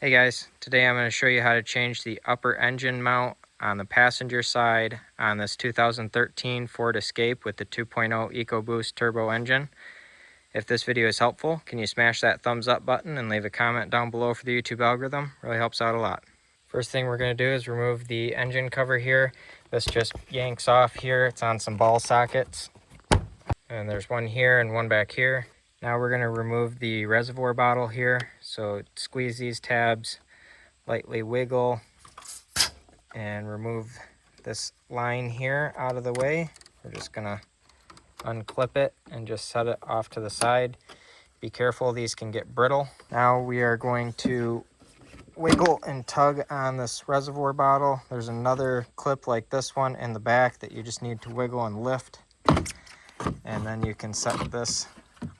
Hey guys, today I'm going to show you how to change the upper engine mount on the passenger side on this 2013 Ford Escape with the 2.0 Ecoboost turbo engine. If this video is helpful, can you smash that thumbs up button and leave a comment down below for the YouTube algorithm? Really helps out a lot. First thing we're going to do is remove the engine cover here. This just yanks off here. It's on some ball sockets. And there's one here and one back here. Now we're going to remove the reservoir bottle here. So squeeze these tabs, lightly wiggle, and remove this line here out of the way. We're just going to unclip it and just set it off to the side. Be careful, these can get brittle. Now we are going to wiggle and tug on this reservoir bottle. There's another clip like this one in the back that you just need to wiggle and lift. And then you can set this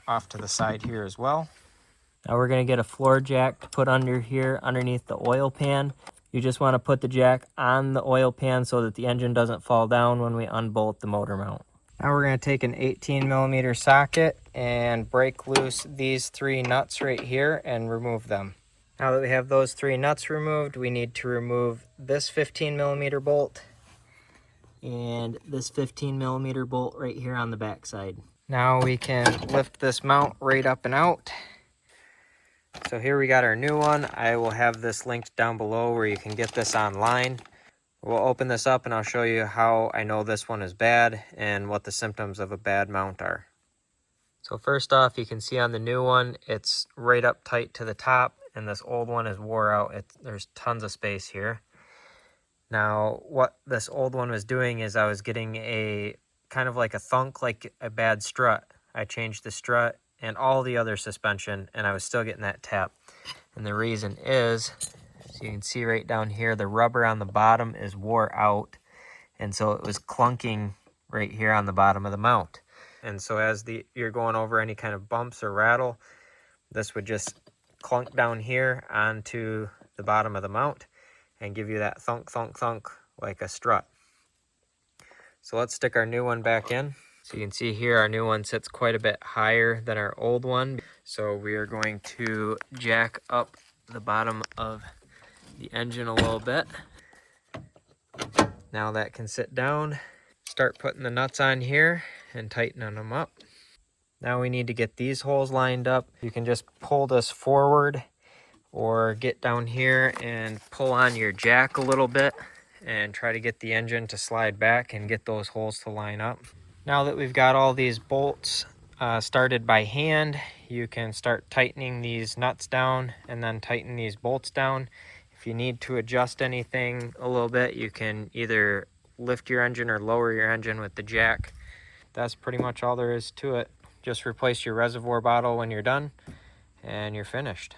off to the side here as well. Now we're going to get a floor jack to put under here underneath the oil pan. You just want to put the jack on the oil pan so that the engine doesn't fall down when we unbolt the motor mount. Now we're going to take an 18mm socket and break loose these three nuts right here and remove them. Now that we have those three nuts removed, we need to remove this 15mm bolt and this 15mm bolt right here on the back side. Now we can lift this mount right up and out. So here we got our new one. I will have this linked down below where you can get this online. We'll open this up and I'll show you how I know this one is bad and what the symptoms of a bad mount are. So first off, you can see on the new one, it's right up tight to the top, and this old one is wore out. There's tons of space here. Now, what this old one was doing is I was getting a kind of like a thunk, like a bad strut. I changed the strut and all the other suspension, and I was still getting that tap. And the reason is, so you can see right down here, the rubber on the bottom is wore out, and so it was clunking right here on the bottom of the mount. And so as you're going over any kind of bumps or rattle, this would just clunk down here onto the bottom of the mount and give you that thunk, thunk, thunk like a strut. So let's stick our new one back in. So you can see here our new one sits quite a bit higher than our old one. So we are going to jack up the bottom of the engine a little bit. Now that can sit down. Start putting the nuts on here and tightening them up. Now we need to get these holes lined up. You can just pull this forward or get down here and pull on your jack a little bit and try to get the engine to slide back and get those holes to line up. Now that we've got all these bolts started by hand, you can start tightening these nuts down and then tighten these bolts down. If you need to adjust anything a little bit, you can either lift your engine or lower your engine with the jack. That's pretty much all there is to it. Just replace your reservoir bottle when you're done and you're finished.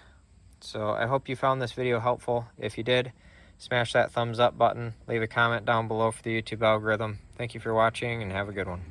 So I hope you found this video helpful. If you did, smash that thumbs up button, leave a comment down below for the YouTube algorithm. Thank you for watching and have a good one.